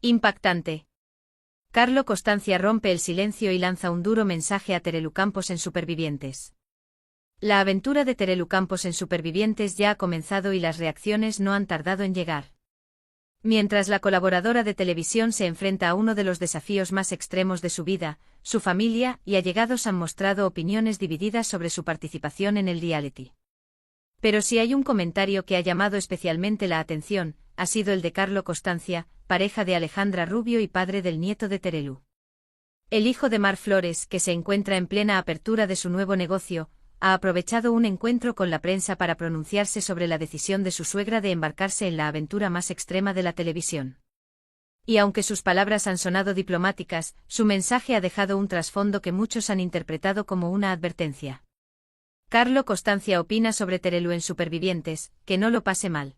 Impactante. Carlo Costanza rompe el silencio y lanza un duro mensaje a Terelu Campos en Supervivientes. La aventura de Terelu Campos en Supervivientes ya ha comenzado y las reacciones no han tardado en llegar. Mientras la colaboradora de televisión se enfrenta a uno de los desafíos más extremos de su vida, su familia y allegados han mostrado opiniones divididas sobre su participación en el reality. Pero si hay un comentario que ha llamado especialmente la atención, ha sido el de Carlo Costanza, pareja de Alejandra Rubio y padre del nieto de Terelu. El hijo de Mar Flores, que se encuentra en plena apertura de su nuevo negocio, ha aprovechado un encuentro con la prensa para pronunciarse sobre la decisión de su suegra de embarcarse en la aventura más extrema de la televisión. Y aunque sus palabras han sonado diplomáticas, su mensaje ha dejado un trasfondo que muchos han interpretado como una advertencia. Carlo Costanza opina sobre Terelu en Supervivientes, que no lo pase mal.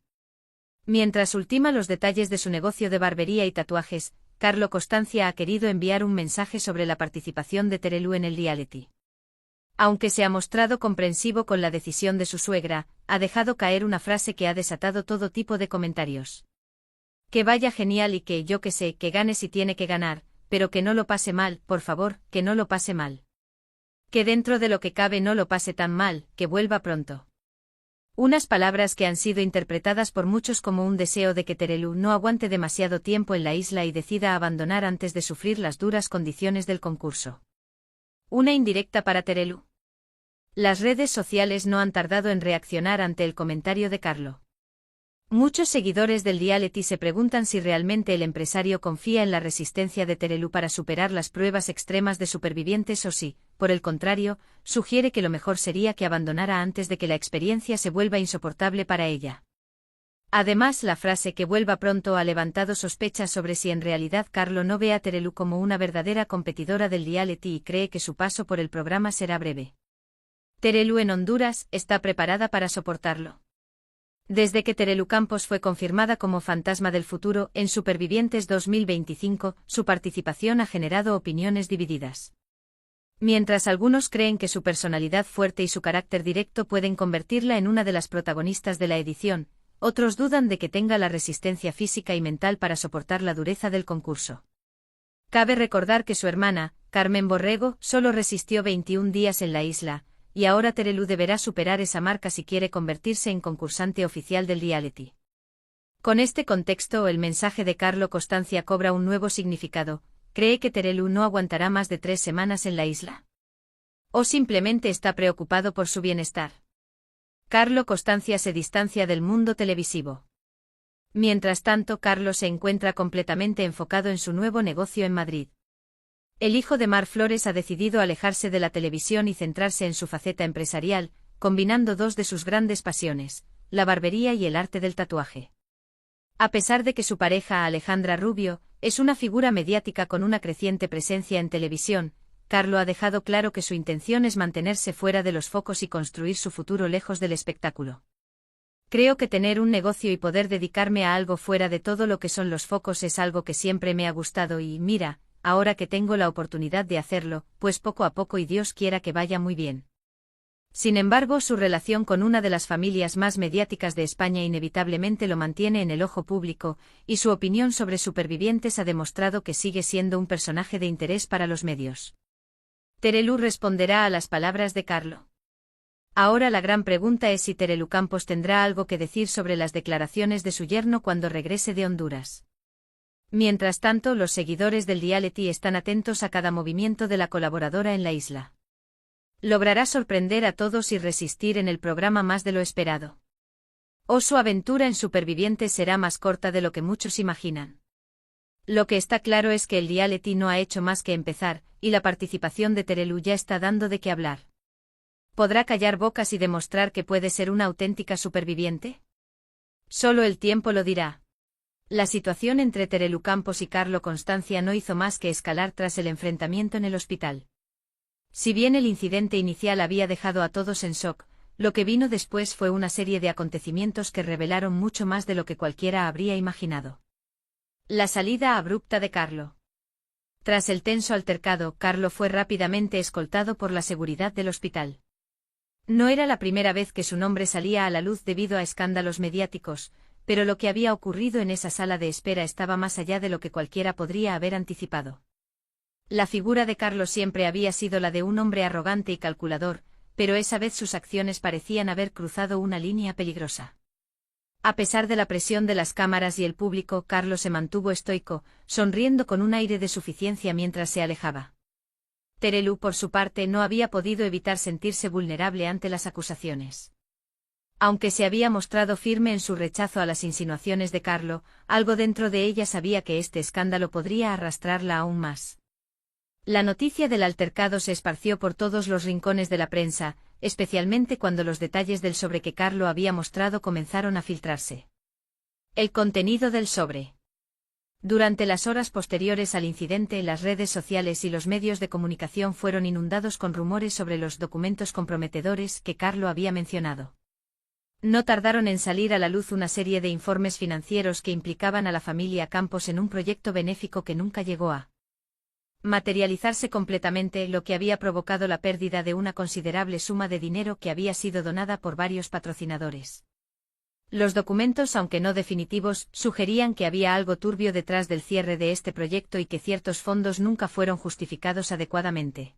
Mientras ultima los detalles de su negocio de barbería y tatuajes, Carlo Costanza ha querido enviar un mensaje sobre la participación de Terelu en el reality. Aunque se ha mostrado comprensivo con la decisión de su suegra, ha dejado caer una frase que ha desatado todo tipo de comentarios. Que vaya genial y que, yo que sé, que gane si tiene que ganar, pero que no lo pase mal, por favor, que no lo pase mal. Que dentro de lo que cabe no lo pase tan mal, que vuelva pronto. Unas palabras que han sido interpretadas por muchos como un deseo de que Terelu no aguante demasiado tiempo en la isla y decida abandonar antes de sufrir las duras condiciones del concurso. Una indirecta para Terelu. Las redes sociales no han tardado en reaccionar ante el comentario de Carlo. Muchos seguidores del reality se preguntan si realmente el empresario confía en la resistencia de Terelu para superar las pruebas extremas de Supervivientes o si, por el contrario, sugiere que lo mejor sería que abandonara antes de que la experiencia se vuelva insoportable para ella. Además, la frase que vuelva pronto ha levantado sospechas sobre si en realidad Carlo no ve a Terelu como una verdadera competidora del reality y cree que su paso por el programa será breve. Terelu en Honduras está preparada para soportarlo. Desde que Terelu Campos fue confirmada como fantasma del futuro en Supervivientes 2025, su participación ha generado opiniones divididas. Mientras algunos creen que su personalidad fuerte y su carácter directo pueden convertirla en una de las protagonistas de la edición, otros dudan de que tenga la resistencia física y mental para soportar la dureza del concurso. Cabe recordar que su hermana, Carmen Borrego, solo resistió 21 días en la isla, y ahora Terelu deberá superar esa marca si quiere convertirse en concursante oficial del reality. Con este contexto, el mensaje de Carlo Costanza cobra un nuevo significado. ¿Cree que Terelu no aguantará más de 3 semanas en la isla? ¿O simplemente está preocupado por su bienestar? Carlo Costanza se distancia del mundo televisivo. Mientras tanto, Carlo se encuentra completamente enfocado en su nuevo negocio en Madrid. El hijo de Mar Flores ha decidido alejarse de la televisión y centrarse en su faceta empresarial, combinando dos de sus grandes pasiones, la barbería y el arte del tatuaje. A pesar de que su pareja Alejandra Rubio es una figura mediática con una creciente presencia en televisión, Carlo ha dejado claro que su intención es mantenerse fuera de los focos y construir su futuro lejos del espectáculo. Creo que tener un negocio y poder dedicarme a algo fuera de todo lo que son los focos es algo que siempre me ha gustado y, mira, ahora que tengo la oportunidad de hacerlo, pues poco a poco y Dios quiera que vaya muy bien. Sin embargo, su relación con una de las familias más mediáticas de España inevitablemente lo mantiene en el ojo público, y su opinión sobre Supervivientes ha demostrado que sigue siendo un personaje de interés para los medios. Terelu responderá a las palabras de Carlo. Ahora la gran pregunta es si Terelu Campos tendrá algo que decir sobre las declaraciones de su yerno cuando regrese de Honduras. Mientras tanto, los seguidores del reality están atentos a cada movimiento de la colaboradora en la isla. ¿Logrará sorprender a todos y resistir en el programa más de lo esperado? ¿O su aventura en Supervivientes será más corta de lo que muchos imaginan? Lo que está claro es que el reality no ha hecho más que empezar, y la participación de Terelu ya está dando de qué hablar. ¿Podrá callar bocas y demostrar que puede ser una auténtica superviviente? Solo el tiempo lo dirá. La situación entre Terelu Campos y Carlo Costanza no hizo más que escalar tras el enfrentamiento en el hospital. Si bien el incidente inicial había dejado a todos en shock, lo que vino después fue una serie de acontecimientos que revelaron mucho más de lo que cualquiera habría imaginado. La salida abrupta de Carlo. Tras el tenso altercado, Carlo fue rápidamente escoltado por la seguridad del hospital. No era la primera vez que su nombre salía a la luz debido a escándalos mediáticos, pero lo que había ocurrido en esa sala de espera estaba más allá de lo que cualquiera podría haber anticipado. La figura de Carlo siempre había sido la de un hombre arrogante y calculador, pero esa vez sus acciones parecían haber cruzado una línea peligrosa. A pesar de la presión de las cámaras y el público, Carlo se mantuvo estoico, sonriendo con un aire de suficiencia mientras se alejaba. Terelu, por su parte, no había podido evitar sentirse vulnerable ante las acusaciones. Aunque se había mostrado firme en su rechazo a las insinuaciones de Carlo, algo dentro de ella sabía que este escándalo podría arrastrarla aún más. La noticia del altercado se esparció por todos los rincones de la prensa, especialmente cuando los detalles del sobre que Carlo había mostrado comenzaron a filtrarse. El contenido del sobre. Durante las horas posteriores al incidente, las redes sociales y los medios de comunicación fueron inundados con rumores sobre los documentos comprometedores que Carlo había mencionado. No tardaron en salir a la luz una serie de informes financieros que implicaban a la familia Campos en un proyecto benéfico que nunca llegó a materializarse completamente, lo que había provocado la pérdida de una considerable suma de dinero que había sido donada por varios patrocinadores. Los documentos, aunque no definitivos, sugerían que había algo turbio detrás del cierre de este proyecto y que ciertos fondos nunca fueron justificados adecuadamente.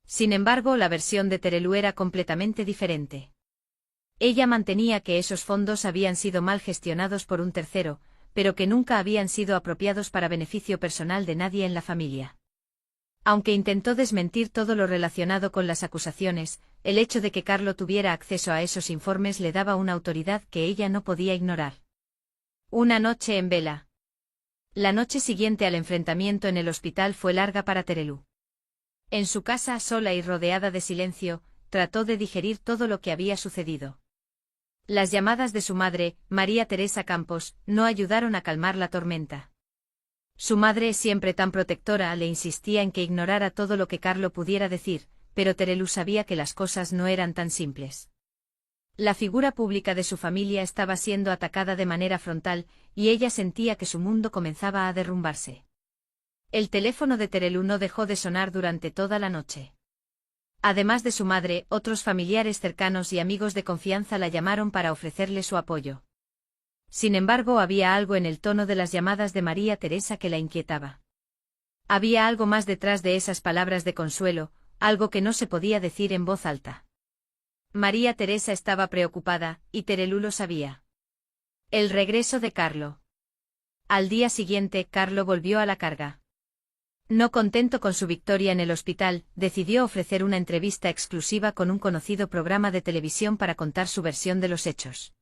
Sin embargo, la versión de Terelu era completamente diferente. Ella mantenía que esos fondos habían sido mal gestionados por un tercero, pero que nunca habían sido apropiados para beneficio personal de nadie en la familia. Aunque intentó desmentir todo lo relacionado con las acusaciones, el hecho de que Carlo tuviera acceso a esos informes le daba una autoridad que ella no podía ignorar. Una noche en vela. La noche siguiente al enfrentamiento en el hospital fue larga para Terelu. En su casa, sola y rodeada de silencio, trató de digerir todo lo que había sucedido. Las llamadas de su madre, María Teresa Campos, no ayudaron a calmar la tormenta. Su madre, siempre tan protectora, le insistía en que ignorara todo lo que Carlo pudiera decir, pero Terelu sabía que las cosas no eran tan simples. La figura pública de su familia estaba siendo atacada de manera frontal, y ella sentía que su mundo comenzaba a derrumbarse. El teléfono de Terelu no dejó de sonar durante toda la noche. Además de su madre, otros familiares cercanos y amigos de confianza la llamaron para ofrecerle su apoyo. Sin embargo, había algo en el tono de las llamadas de María Teresa que la inquietaba. Había algo más detrás de esas palabras de consuelo, algo que no se podía decir en voz alta. María Teresa estaba preocupada, y Terelu lo sabía. El regreso de Carlo. Al día siguiente, Carlo volvió a la carga. No contento con su victoria en el hospital, decidió ofrecer una entrevista exclusiva con un conocido programa de televisión para contar su versión de los hechos.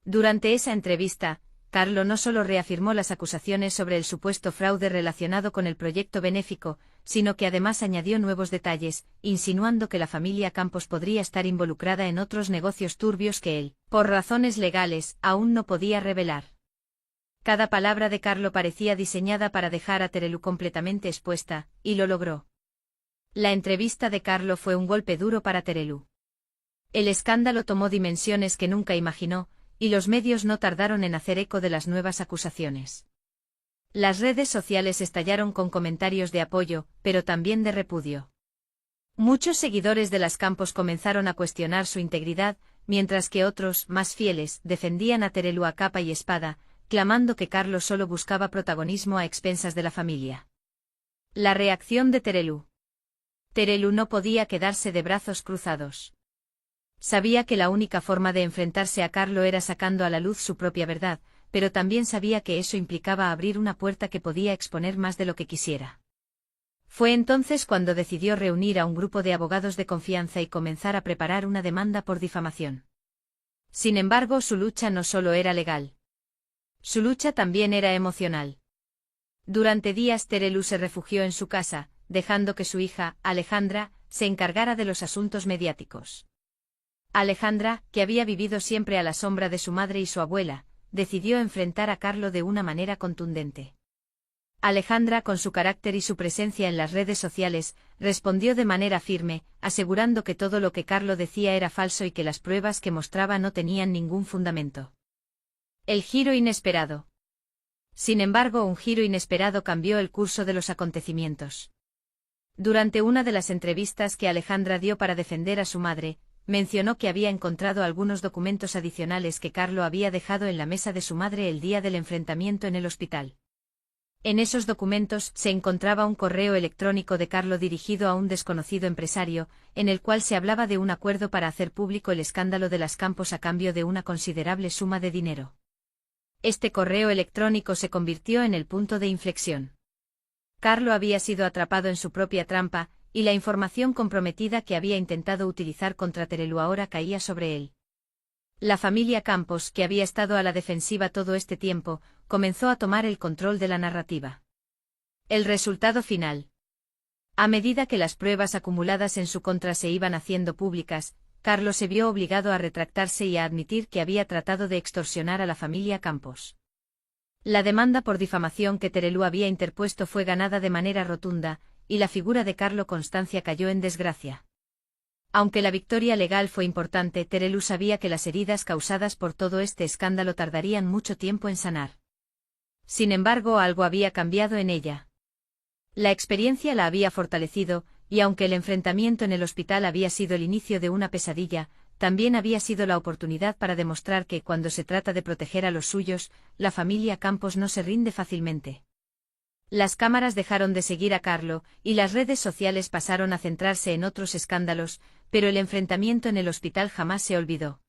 Durante esa entrevista, Carlo no solo reafirmó las acusaciones sobre el supuesto fraude relacionado con el proyecto benéfico, sino que además añadió nuevos detalles, insinuando que la familia Campos podría estar involucrada en otros negocios turbios que él, por razones legales, aún no podía revelar. Cada palabra de Carlo parecía diseñada para dejar a Terelu completamente expuesta, y lo logró. La entrevista de Carlo fue un golpe duro para Terelu. El escándalo tomó dimensiones que nunca imaginó, y los medios no tardaron en hacer eco de las nuevas acusaciones. Las redes sociales estallaron con comentarios de apoyo, pero también de repudio. Muchos seguidores de las Campos comenzaron a cuestionar su integridad, mientras que otros, más fieles, defendían a Terelu a capa y espada, clamando que Carlos solo buscaba protagonismo a expensas de la familia. La reacción de Terelu. Terelu no podía quedarse de brazos cruzados. Sabía que la única forma de enfrentarse a Carlo era sacando a la luz su propia verdad, pero también sabía que eso implicaba abrir una puerta que podía exponer más de lo que quisiera. Fue entonces cuando decidió reunir a un grupo de abogados de confianza y comenzar a preparar una demanda por difamación. Sin embargo, su lucha no solo era legal. Su lucha también era emocional. Durante días Terelu se refugió en su casa, dejando que su hija, Alejandra, se encargara de los asuntos mediáticos. Alejandra, que había vivido siempre a la sombra de su madre y su abuela, decidió enfrentar a Carlo de una manera contundente. Alejandra, con su carácter y su presencia en las redes sociales, respondió de manera firme, asegurando que todo lo que Carlo decía era falso y que las pruebas que mostraba no tenían ningún fundamento. El giro inesperado. Sin embargo, un giro inesperado cambió el curso de los acontecimientos. Durante una de las entrevistas que Alejandra dio para defender a su madre, mencionó que había encontrado algunos documentos adicionales que Carlo había dejado en la mesa de su madre el día del enfrentamiento en el hospital. En esos documentos se encontraba un correo electrónico de Carlo dirigido a un desconocido empresario, en el cual se hablaba de un acuerdo para hacer público el escándalo de las Campos a cambio de una considerable suma de dinero. Este correo electrónico se convirtió en el punto de inflexión. Carlo había sido atrapado en su propia trampa, y la información comprometida que había intentado utilizar contra Terelu ahora caía sobre él. La familia Campos, que había estado a la defensiva todo este tiempo, comenzó a tomar el control de la narrativa. El resultado final. A medida que las pruebas acumuladas en su contra se iban haciendo públicas, Carlo se vio obligado a retractarse y a admitir que había tratado de extorsionar a la familia Campos. La demanda por difamación que Terelu había interpuesto fue ganada de manera rotunda, y la figura de Carlo Constancia cayó en desgracia. Aunque la victoria legal fue importante, Terelu sabía que las heridas causadas por todo este escándalo tardarían mucho tiempo en sanar. Sin embargo, algo había cambiado en ella. La experiencia la había fortalecido, y aunque el enfrentamiento en el hospital había sido el inicio de una pesadilla, también había sido la oportunidad para demostrar que, cuando se trata de proteger a los suyos, la familia Campos no se rinde fácilmente. Las cámaras dejaron de seguir a Carlo, y las redes sociales pasaron a centrarse en otros escándalos, pero el enfrentamiento en el hospital jamás se olvidó.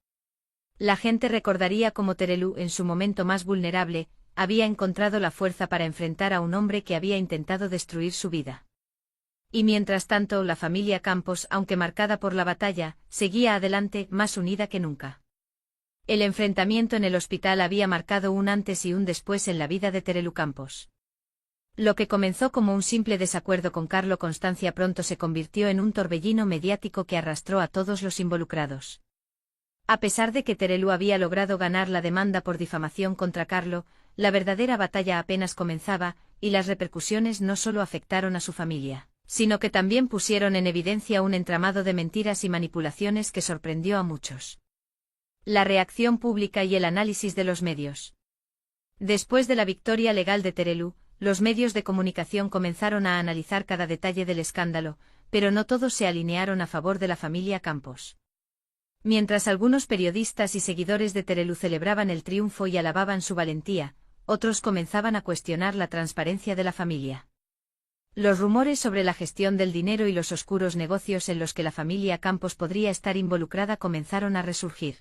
La gente recordaría cómo Terelu, en su momento más vulnerable, había encontrado la fuerza para enfrentar a un hombre que había intentado destruir su vida. Y mientras tanto, la familia Campos, aunque marcada por la batalla, seguía adelante, más unida que nunca. El enfrentamiento en el hospital había marcado un antes y un después en la vida de Terelu Campos. Lo que comenzó como un simple desacuerdo con Carlo Constancia pronto se convirtió en un torbellino mediático que arrastró a todos los involucrados. A pesar de que Terelu había logrado ganar la demanda por difamación contra Carlo, la verdadera batalla apenas comenzaba, y las repercusiones no solo afectaron a su familia, sino que también pusieron en evidencia un entramado de mentiras y manipulaciones que sorprendió a muchos. La reacción pública y el análisis de los medios. Después de la victoria legal de Terelu, los medios de comunicación comenzaron a analizar cada detalle del escándalo, pero no todos se alinearon a favor de la familia Campos. Mientras algunos periodistas y seguidores de Terelu celebraban el triunfo y alababan su valentía, otros comenzaban a cuestionar la transparencia de la familia. Los rumores sobre la gestión del dinero y los oscuros negocios en los que la familia Campos podría estar involucrada comenzaron a resurgir.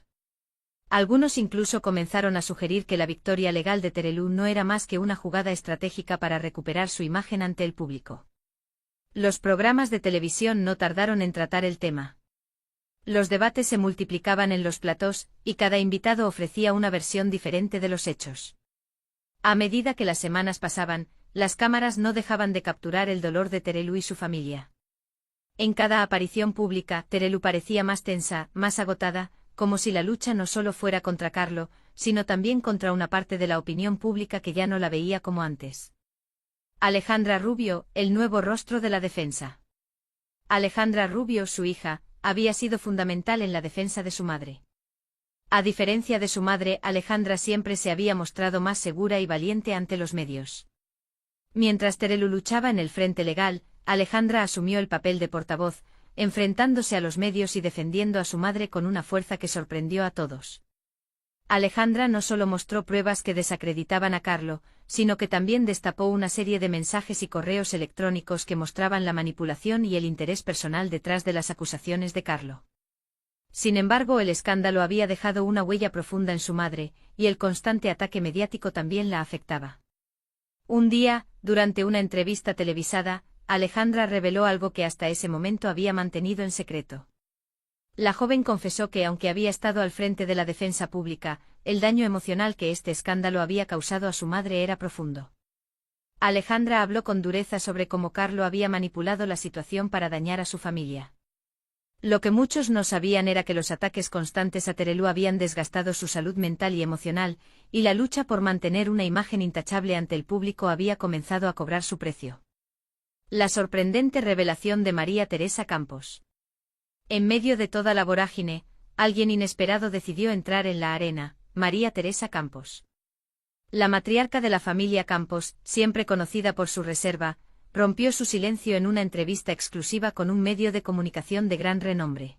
Algunos incluso comenzaron a sugerir que la victoria legal de Terelu no era más que una jugada estratégica para recuperar su imagen ante el público. Los programas de televisión no tardaron en tratar el tema. Los debates se multiplicaban en los platós, y cada invitado ofrecía una versión diferente de los hechos. A medida que las semanas pasaban, las cámaras no dejaban de capturar el dolor de Terelu y su familia. En cada aparición pública, Terelu parecía más tensa, más agotada, como si la lucha no solo fuera contra Carlo, sino también contra una parte de la opinión pública que ya no la veía como antes. Alejandra Rubio, el nuevo rostro de la defensa. Alejandra Rubio, su hija, había sido fundamental en la defensa de su madre. A diferencia de su madre, Alejandra siempre se había mostrado más segura y valiente ante los medios. Mientras Terelu luchaba en el frente legal, Alejandra asumió el papel de portavoz, enfrentándose a los medios y defendiendo a su madre con una fuerza que sorprendió a todos. Alejandra no solo mostró pruebas que desacreditaban a Carlo, sino que también destapó una serie de mensajes y correos electrónicos que mostraban la manipulación y el interés personal detrás de las acusaciones de Carlo. Sin embargo, el escándalo había dejado una huella profunda en su madre, y el constante ataque mediático también la afectaba. Un día, durante una entrevista televisada, Alejandra reveló algo que hasta ese momento había mantenido en secreto. La joven confesó que, aunque había estado al frente de la defensa pública, el daño emocional que este escándalo había causado a su madre era profundo. Alejandra habló con dureza sobre cómo Carlo había manipulado la situación para dañar a su familia. Lo que muchos no sabían era que los ataques constantes a Terelu habían desgastado su salud mental y emocional, y la lucha por mantener una imagen intachable ante el público había comenzado a cobrar su precio. La sorprendente revelación de María Teresa Campos. En medio de toda la vorágine, alguien inesperado decidió entrar en la arena: María Teresa Campos. La matriarca de la familia Campos, siempre conocida por su reserva, rompió su silencio en una entrevista exclusiva con un medio de comunicación de gran renombre.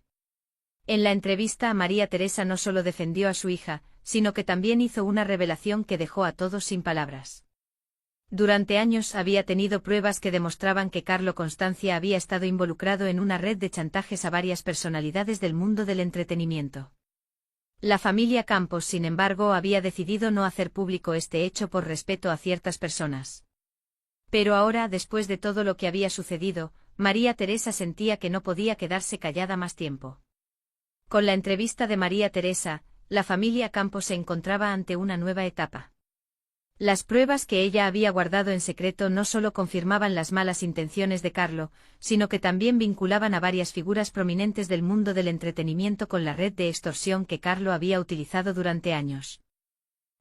En la entrevista, María Teresa no solo defendió a su hija, sino que también hizo una revelación que dejó a todos sin palabras. Durante años había tenido pruebas que demostraban que Carlo Constancia había estado involucrado en una red de chantajes a varias personalidades del mundo del entretenimiento. La familia Campos, sin embargo, había decidido no hacer público este hecho por respeto a ciertas personas. Pero ahora, después de todo lo que había sucedido, María Teresa sentía que no podía quedarse callada más tiempo. Con la entrevista de María Teresa, la familia Campos se encontraba ante una nueva etapa. Las pruebas que ella había guardado en secreto no solo confirmaban las malas intenciones de Carlo, sino que también vinculaban a varias figuras prominentes del mundo del entretenimiento con la red de extorsión que Carlo había utilizado durante años.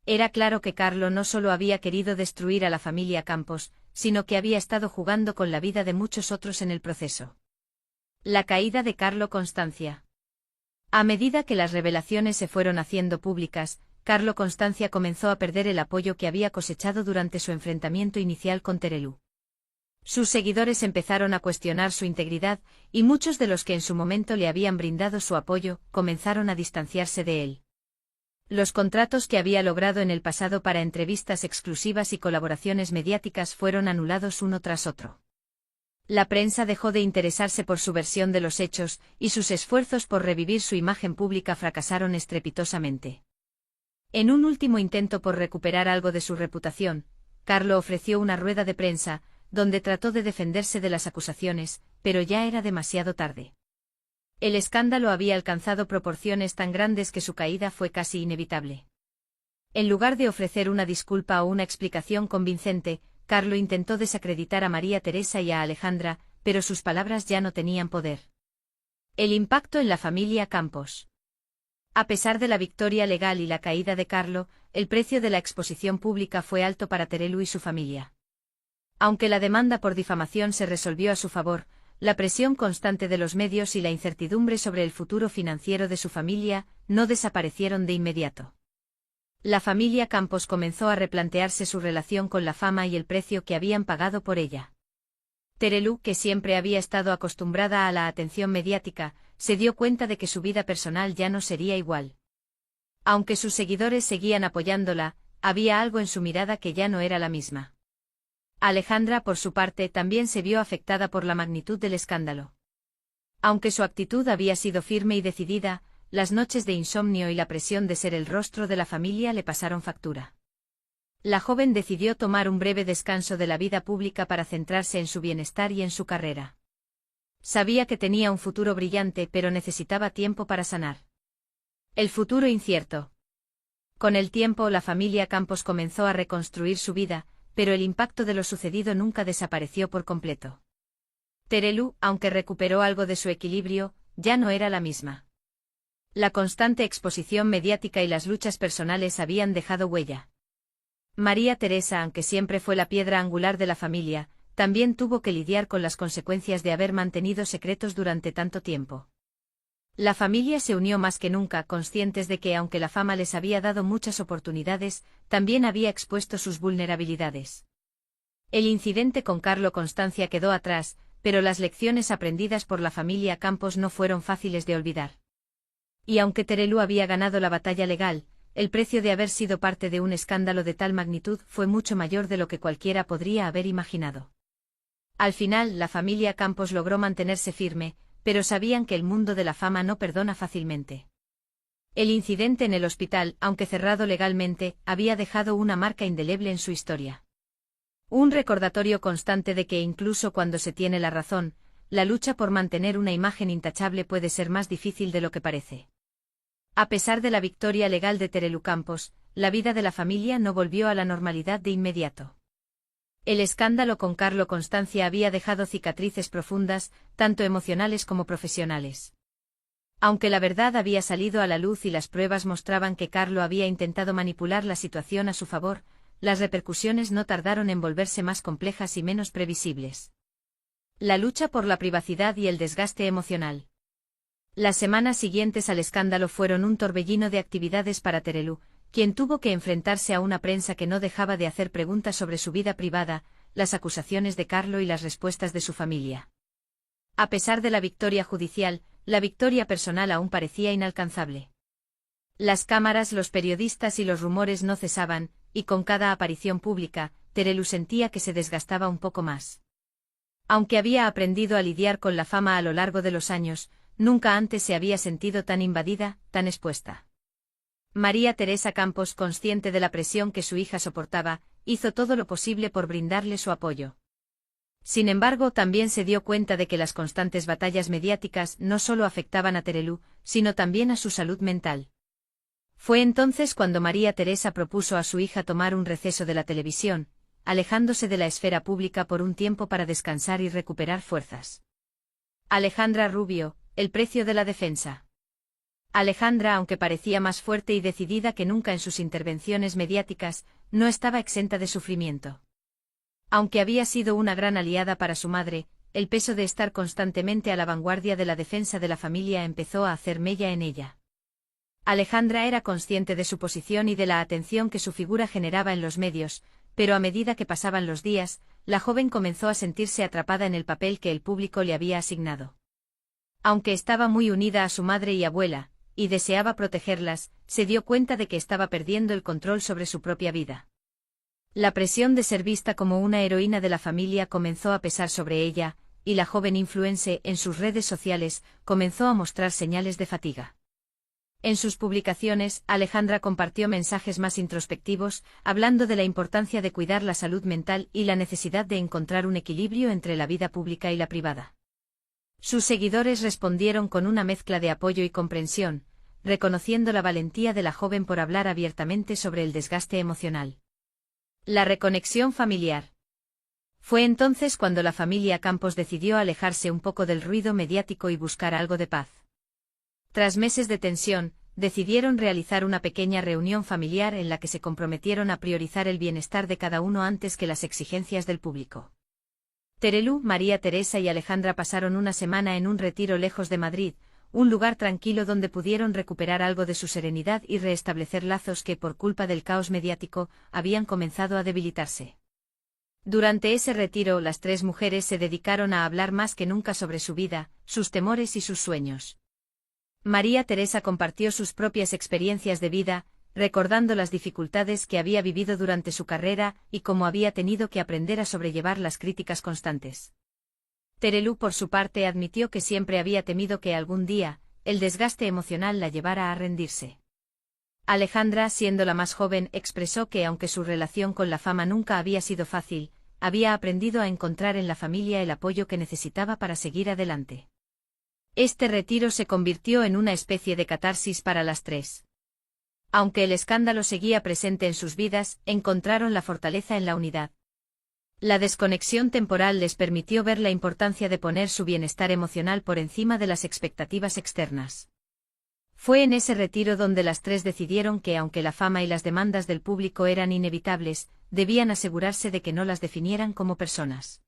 Era claro que Carlo no solo había querido destruir a la familia Campos, sino que había estado jugando con la vida de muchos otros en el proceso. La caída de Carlo Constancia. A medida que las revelaciones se fueron haciendo públicas, Carlo Constancia comenzó a perder el apoyo que había cosechado durante su enfrentamiento inicial con Terelu. Sus seguidores empezaron a cuestionar su integridad, y muchos de los que en su momento le habían brindado su apoyo, comenzaron a distanciarse de él. Los contratos que había logrado en el pasado para entrevistas exclusivas y colaboraciones mediáticas fueron anulados uno tras otro. La prensa dejó de interesarse por su versión de los hechos, y sus esfuerzos por revivir su imagen pública fracasaron estrepitosamente. En un último intento por recuperar algo de su reputación, Carlo ofreció una rueda de prensa, donde trató de defenderse de las acusaciones, pero ya era demasiado tarde. El escándalo había alcanzado proporciones tan grandes que su caída fue casi inevitable. En lugar de ofrecer una disculpa o una explicación convincente, Carlo intentó desacreditar a María Teresa y a Alejandra, pero sus palabras ya no tenían poder. El impacto en la familia Campos. A pesar de la victoria legal y la caída de Carlo, el precio de la exposición pública fue alto para Terelu y su familia. Aunque la demanda por difamación se resolvió a su favor, la presión constante de los medios y la incertidumbre sobre el futuro financiero de su familia no desaparecieron de inmediato. La familia Campos comenzó a replantearse su relación con la fama y el precio que habían pagado por ella. Terelu, que siempre había estado acostumbrada a la atención mediática, se dio cuenta de que su vida personal ya no sería igual. Aunque sus seguidores seguían apoyándola, había algo en su mirada que ya no era la misma. Alejandra, por su parte, también se vio afectada por la magnitud del escándalo. Aunque su actitud había sido firme y decidida, las noches de insomnio y la presión de ser el rostro de la familia le pasaron factura. La joven decidió tomar un breve descanso de la vida pública para centrarse en su bienestar y en su carrera. Sabía que tenía un futuro brillante, pero necesitaba tiempo para sanar. El futuro incierto. Con el tiempo, la familia Campos comenzó a reconstruir su vida, pero el impacto de lo sucedido nunca desapareció por completo. Terelu, aunque recuperó algo de su equilibrio, ya no era la misma. La constante exposición mediática y las luchas personales habían dejado huella. María Teresa, aunque siempre fue la piedra angular de la familia, también tuvo que lidiar con las consecuencias de haber mantenido secretos durante tanto tiempo. La familia se unió más que nunca, conscientes de que aunque la fama les había dado muchas oportunidades, también había expuesto sus vulnerabilidades. El incidente con Carlo Constancia quedó atrás, pero las lecciones aprendidas por la familia Campos no fueron fáciles de olvidar. Y aunque Terelu había ganado la batalla legal, el precio de haber sido parte de un escándalo de tal magnitud fue mucho mayor de lo que cualquiera podría haber imaginado. Al final, la familia Campos logró mantenerse firme, pero sabían que el mundo de la fama no perdona fácilmente. El incidente en el hospital, aunque cerrado legalmente, había dejado una marca indeleble en su historia. Un recordatorio constante de que incluso cuando se tiene la razón, la lucha por mantener una imagen intachable puede ser más difícil de lo que parece. A pesar de la victoria legal de Terelu Campos, la vida de la familia no volvió a la normalidad de inmediato. El escándalo con Carlo Constancia había dejado cicatrices profundas, tanto emocionales como profesionales. Aunque la verdad había salido a la luz y las pruebas mostraban que Carlo había intentado manipular la situación a su favor, las repercusiones no tardaron en volverse más complejas y menos previsibles. La lucha por la privacidad y el desgaste emocional. Las semanas siguientes al escándalo fueron un torbellino de actividades para Terelu, quien tuvo que enfrentarse a una prensa que no dejaba de hacer preguntas sobre su vida privada, las acusaciones de Carlo y las respuestas de su familia. A pesar de la victoria judicial, la victoria personal aún parecía inalcanzable. Las cámaras, los periodistas y los rumores no cesaban, y con cada aparición pública, Terelu sentía que se desgastaba un poco más. Aunque había aprendido a lidiar con la fama a lo largo de los años, nunca antes se había sentido tan invadida, tan expuesta. María Teresa Campos, consciente de la presión que su hija soportaba, hizo todo lo posible por brindarle su apoyo. Sin embargo, también se dio cuenta de que las constantes batallas mediáticas no solo afectaban a Terelu, sino también a su salud mental. Fue entonces cuando María Teresa propuso a su hija tomar un receso de la televisión, alejándose de la esfera pública por un tiempo para descansar y recuperar fuerzas. Alejandra Rubio, el precio de la defensa. Alejandra, aunque parecía más fuerte y decidida que nunca en sus intervenciones mediáticas, no estaba exenta de sufrimiento. Aunque había sido una gran aliada para su madre, el peso de estar constantemente a la vanguardia de la defensa de la familia empezó a hacer mella en ella. Alejandra era consciente de su posición y de la atención que su figura generaba en los medios, pero a medida que pasaban los días, la joven comenzó a sentirse atrapada en el papel que el público le había asignado. Aunque estaba muy unida a su madre y abuela, y deseaba protegerlas, se dio cuenta de que estaba perdiendo el control sobre su propia vida. La presión de ser vista como una heroína de la familia comenzó a pesar sobre ella, y la joven influencer en sus redes sociales comenzó a mostrar señales de fatiga. En sus publicaciones, Alejandra compartió mensajes más introspectivos, hablando de la importancia de cuidar la salud mental y la necesidad de encontrar un equilibrio entre la vida pública y la privada. Sus seguidores respondieron con una mezcla de apoyo y comprensión, reconociendo la valentía de la joven por hablar abiertamente sobre el desgaste emocional. La reconexión familiar. Fue entonces cuando la familia Campos decidió alejarse un poco del ruido mediático y buscar algo de paz. Tras meses de tensión, decidieron realizar una pequeña reunión familiar en la que se comprometieron a priorizar el bienestar de cada uno antes que las exigencias del público. Terelu, María Teresa y Alejandra pasaron una semana en un retiro lejos de Madrid, un lugar tranquilo donde pudieron recuperar algo de su serenidad y restablecer lazos que, por culpa del caos mediático, habían comenzado a debilitarse. Durante ese retiro, las tres mujeres se dedicaron a hablar más que nunca sobre su vida, sus temores y sus sueños. María Teresa compartió sus propias experiencias de vida, recordando las dificultades que había vivido durante su carrera y cómo había tenido que aprender a sobrellevar las críticas constantes. Terelu, por su parte, admitió que siempre había temido que algún día, el desgaste emocional la llevara a rendirse. Alejandra, siendo la más joven, expresó que aunque su relación con la fama nunca había sido fácil, había aprendido a encontrar en la familia el apoyo que necesitaba para seguir adelante. Este retiro se convirtió en una especie de catarsis para las tres. Aunque el escándalo seguía presente en sus vidas, encontraron la fortaleza en la unidad. La desconexión temporal les permitió ver la importancia de poner su bienestar emocional por encima de las expectativas externas. Fue en ese retiro donde las tres decidieron que aunque la fama y las demandas del público eran inevitables, debían asegurarse de que no las definieran como personas.